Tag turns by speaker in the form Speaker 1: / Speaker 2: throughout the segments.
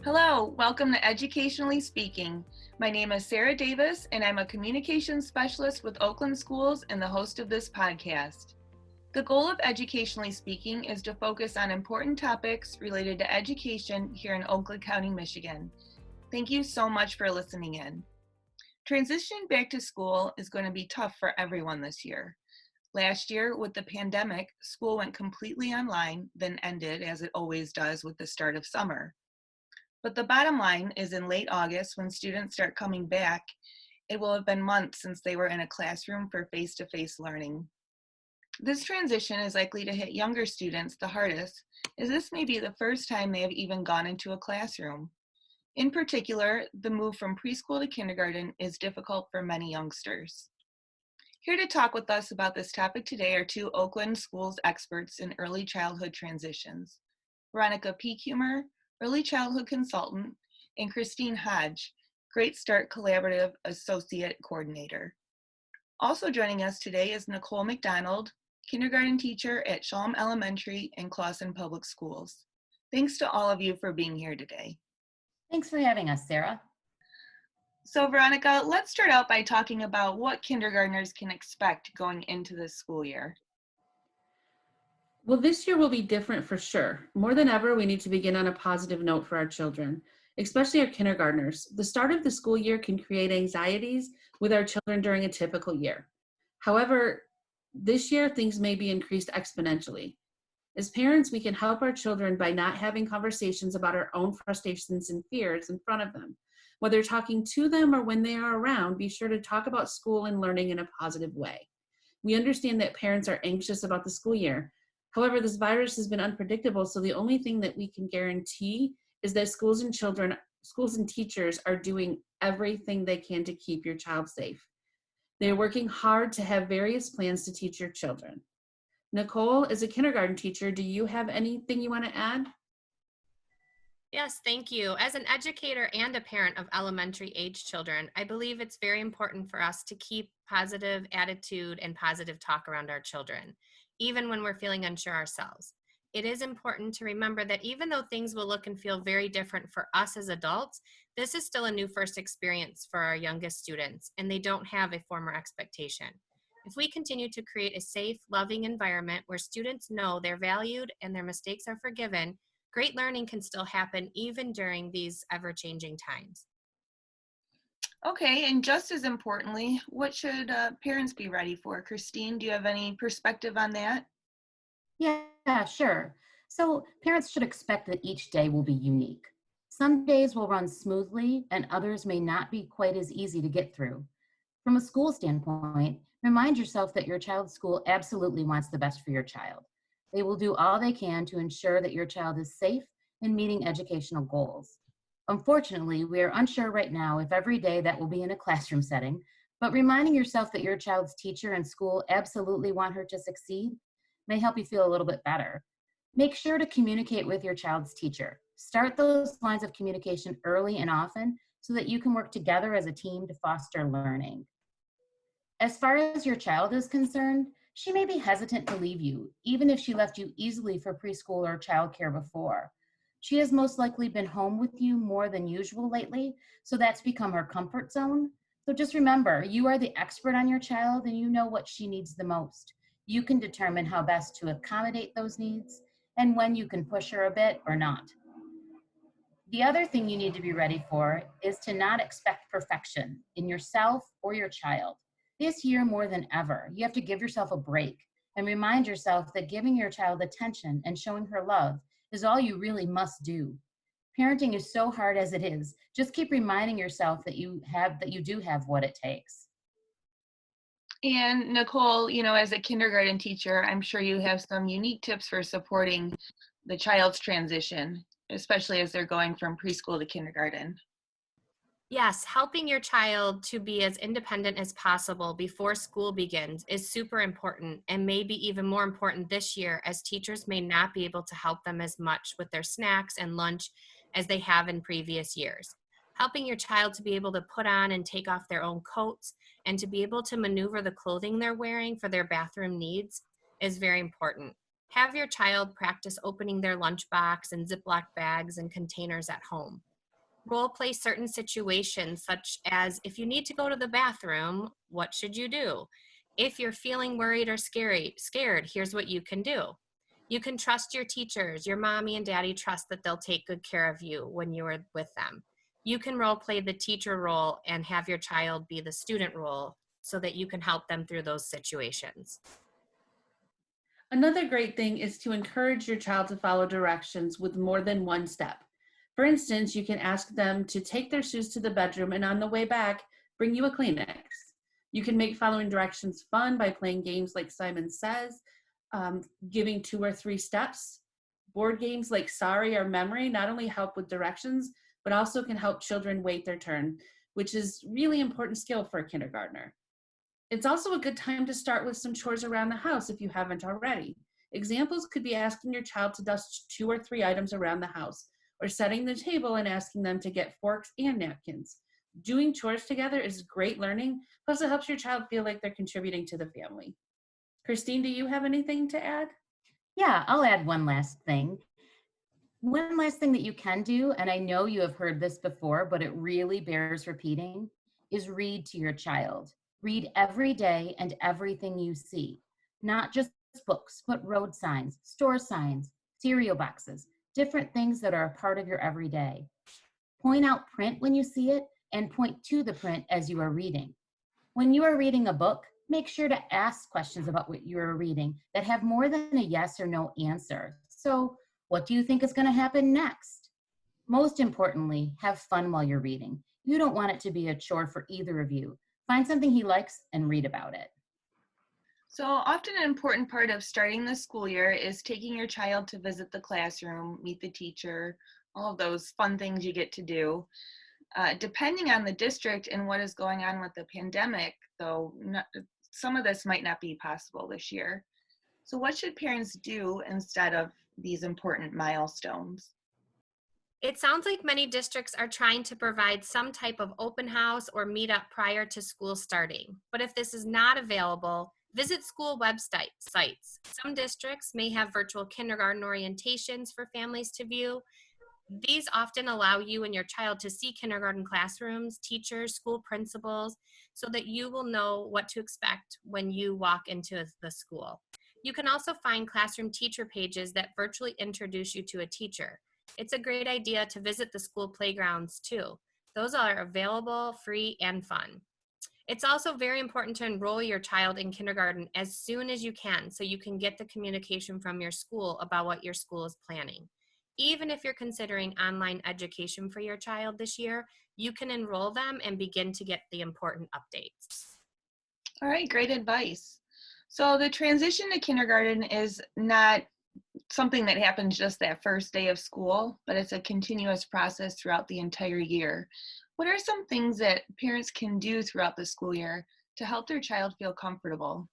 Speaker 1: Hello, welcome to Educationally Speaking. My name is Sarah Davis, and I'm a communications specialist with Oakland Schools and the host of this podcast. The goal of Educationally Speaking is to focus on important topics related to education here in Oakland County, Michigan. Thank you so much for listening in. Transitioning back to school is going to be tough for everyone this year. Last year, with the pandemic, school went completely online, then ended, as it always does, with the start of summer. But the bottom line is in late August, when students start coming back, it will have been months since they were in a classroom for face-to-face learning. This transition is likely to hit younger students the hardest, as this may be the first time they have even gone into a classroom. In particular, the move from preschool to kindergarten is difficult for many youngsters. Here to talk with us about this topic today are two Oakland Schools experts in early childhood transitions, Veronica Pechumer, Early Childhood Consultant, and Christine Hodge, Great Start Collaborative Associate Coordinator. Also joining us today is Nicole McDonald, kindergarten teacher at Schalm Elementary and Clawson Public Schools. Thanks to all of you for being here today.
Speaker 2: Thanks for having us, Sarah.
Speaker 1: So Veronica, let's start out by talking about what kindergartners can expect going into this school year.
Speaker 3: Well, this year will be different for sure. More than ever, we need to begin on a positive note for our children, especially our kindergartners. The start of the school year can create anxieties with our children during a typical year. However, this year, things may be increased exponentially. As parents, we can help our children by not having conversations about our own frustrations and fears in front of them. Whether talking to them or when they are around, be sure to talk about school and learning in a positive way. We understand that parents are anxious about the school year. However, this virus has been unpredictable, so the only thing that we can guarantee is that schools and teachers are doing everything they can to keep your child safe. They are working hard to have various plans to teach your children. Nicole, as a kindergarten teacher, do you have anything you want to add?
Speaker 4: Yes, thank you. As an educator and a parent of elementary age children, I believe it's very important for us to keep positive attitude and positive talk around our children, even when we're feeling unsure ourselves. It is important to remember that even though things will look and feel very different for us as adults, this is still a new first experience for our youngest students, and they don't have a former expectation. If we continue to create a safe, loving environment where students know they're valued and their mistakes are forgiven, great learning can still happen even during these ever-changing times.
Speaker 1: Okay, and just as importantly, what should parents be ready for? Christine, do you have any perspective on that?
Speaker 2: Yeah, sure. So parents should expect that each day will be unique. Some days will run smoothly and others may not be quite as easy to get through. From a school standpoint, remind yourself that your child's school absolutely wants the best for your child. They will do all they can to ensure that your child is safe and meeting educational goals. Unfortunately, we are unsure right now if every day that will be in a classroom setting, but reminding yourself that your child's teacher and school absolutely want her to succeed may help you feel a little bit better. Make sure to communicate with your child's teacher. Start those lines of communication early and often so that you can work together as a team to foster learning. As far as your child is concerned, she may be hesitant to leave you, even if she left you easily for preschool or childcare before. She has most likely been home with you more than usual lately, so that's become her comfort zone. So just remember, you are the expert on your child and you know what she needs the most. You can determine how best to accommodate those needs and when you can push her a bit or not. The other thing you need to be ready for is to not expect perfection in yourself or your child. This year more than ever, you have to give yourself a break and remind yourself that giving your child attention and showing her love is all you really must do. Parenting is so hard as it is. Just keep reminding yourself that you do have what it takes.
Speaker 1: And Nicole, as a kindergarten teacher, I'm sure you have some unique tips for supporting the child's transition, especially as they're going from preschool to kindergarten.
Speaker 4: Yes, helping your child to be as independent as possible before school begins is super important, and maybe even more important this year, as teachers may not be able to help them as much with their snacks and lunch as they have in previous years. Helping your child to be able to put on and take off their own coats and to be able to maneuver the clothing they're wearing for their bathroom needs is very important. Have your child practice opening their lunchbox and Ziploc bags and containers at home. Role play certain situations, such as if you need to go to the bathroom, what should you do? If you're feeling worried or scared, here's what you can do. You can trust your teachers. Your mommy and daddy trust that they'll take good care of you when you are with them. You can role play the teacher role and have your child be the student role so that you can help them through those situations.
Speaker 3: Another great thing is to encourage your child to follow directions with more than one step. For instance, you can ask them to take their shoes to the bedroom and on the way back, bring you a Kleenex. You can make following directions fun by playing games like Simon Says, giving 2 or 3 steps. Board games like Sorry or Memory not only help with directions, but also can help children wait their turn, which is really important skill for a kindergartner. It's also a good time to start with some chores around the house if you haven't already. Examples could be asking your child to dust 2 or 3 items around the house, or setting the table and asking them to get forks and napkins. Doing chores together is great learning, plus it helps your child feel like they're contributing to the family. Christine, do you have anything to add?
Speaker 2: Yeah, I'll add one last thing. One last thing that you can do, and I know you have heard this before, but it really bears repeating, is read to your child. Read every day and everything you see, not just books, but road signs, store signs, cereal boxes, different things that are a part of your everyday. Point out print when you see it and point to the print as you are reading. When you are reading a book, make sure to ask questions about what you are reading that have more than a yes or no answer. So, what do you think is going to happen next? Most importantly, have fun while you're reading. You don't want it to be a chore for either of you. Find something he likes and read about it.
Speaker 1: So often an important part of starting the school year is taking your child to visit the classroom, meet the teacher, all of those fun things you get to do. Depending on the district and what is going on with the pandemic, though, some of this might not be possible this year. So what should parents do instead of these important milestones?
Speaker 4: It sounds like many districts are trying to provide some type of open house or meetup prior to school starting. But if this is not available, visit school websites. Some districts may have virtual kindergarten orientations for families to view. These often allow you and your child to see kindergarten classrooms, teachers, school principals, so that you will know what to expect when you walk into the school. You can also find classroom teacher pages that virtually introduce you to a teacher. It's a great idea to visit the school playgrounds too. Those are available, free, and fun. It's also very important to enroll your child in kindergarten as soon as you can so you can get the communication from your school about what your school is planning. Even if you're considering online education for your child this year, you can enroll them and begin to get the important updates.
Speaker 1: All right, great advice. So the transition to kindergarten is not something that happens just that first day of school, but it's a continuous process throughout the entire year. What are some things that parents can do throughout the school year to help their child feel comfortable?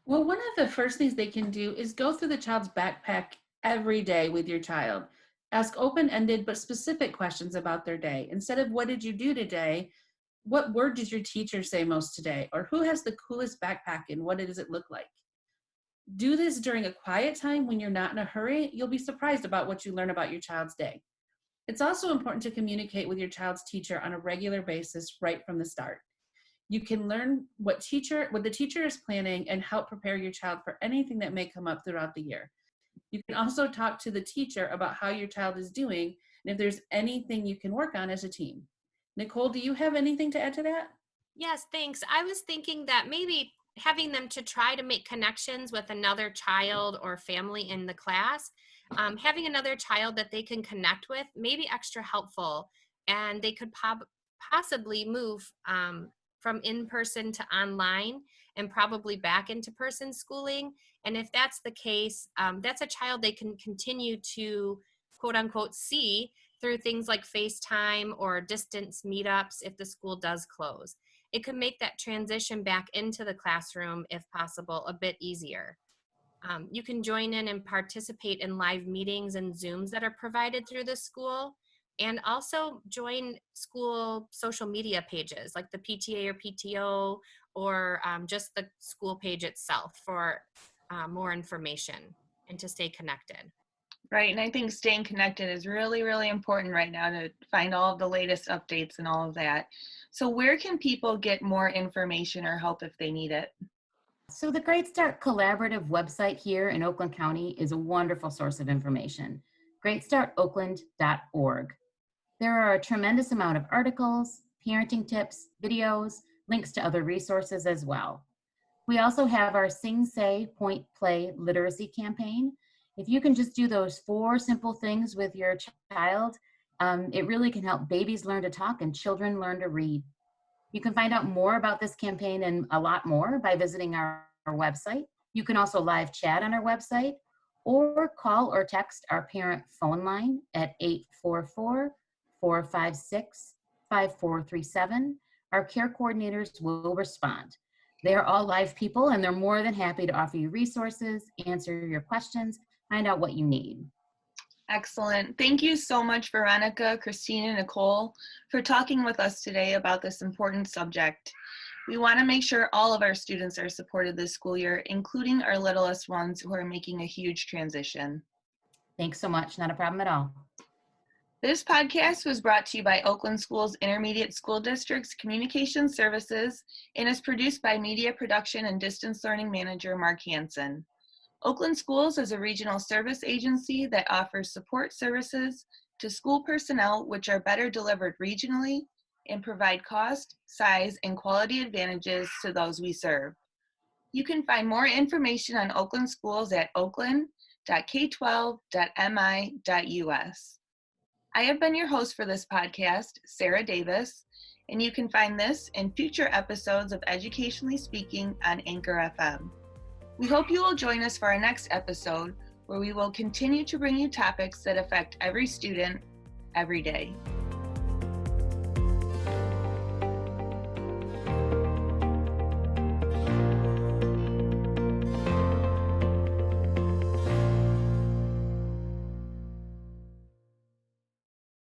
Speaker 3: Well, one of the first things they can do is go through the child's backpack every day with your child. Ask open-ended but specific questions about their day. Instead of what did you do today, what word did your teacher say most today? Or who has the coolest backpack and what does it look like? Do this during a quiet time when you're not in a hurry. You'll be surprised about what you learn about your child's day. It's also important to communicate with your child's teacher on a regular basis right from the start. You can learn what the teacher is planning and help prepare your child for anything that may come up throughout the year. You can also talk to the teacher about how your child is doing and if there's anything you can work on as a team. Nicole, do you have anything to add to that?
Speaker 4: Yes, thanks. I was thinking that maybe having them to try to make connections with another child or family in the class, having another child that they can connect with may be extra helpful, and they could possibly move from in-person to online and probably back into person schooling. And if that's the case, that's a child they can continue to quote unquote see through things like FaceTime or distance meetups if the school does close. It could make that transition back into the classroom, if possible, a bit easier. You can join in and participate in live meetings and Zooms that are provided through the school, and also join school social media pages like the PTA or PTO, or just the school page itself for more information and to stay connected.
Speaker 1: Right, and I think staying connected is really, really important right now to find all of the latest updates and all of that. So where can people get more information or help if they need it?
Speaker 2: So the Great Start Collaborative website here in Oakland County is a wonderful source of information, greatstartoakland.org. There are a tremendous amount of articles, parenting tips, videos, links to other resources as well. We also have our Sing, Say, Point, Play literacy campaign. If you can just do those 4 simple things with your child, it really can help babies learn to talk and children learn to read. You can find out more about this campaign and a lot more by visiting our website. You can also live chat on our website or call or text our parent phone line at 844-456-5437. Our care coordinators will respond. They are all live people and they're more than happy to offer you resources, answer your questions, find out what you need.
Speaker 1: Excellent. Thank you so much, Veronica, Christine, and Nicole, for talking with us today about this important subject. We want to make sure all of our students are supported this school year, including our littlest ones who are making a huge transition.
Speaker 2: Thanks so much. Not a problem at all.
Speaker 1: This podcast was brought to you by Oakland Schools Intermediate School District's Communications Services and is produced by Media Production and Distance Learning Manager Mark Hansen. Oakland Schools is a regional service agency that offers support services to school personnel which are better delivered regionally and provide cost, size, and quality advantages to those we serve. You can find more information on Oakland Schools at oakland.k12.mi.us. I have been your host for this podcast, Sarah Davis, and you can find this and future episodes of Educationally Speaking on Anchor FM. We hope you will join us for our next episode, where we will continue to bring you topics that affect every student, every day.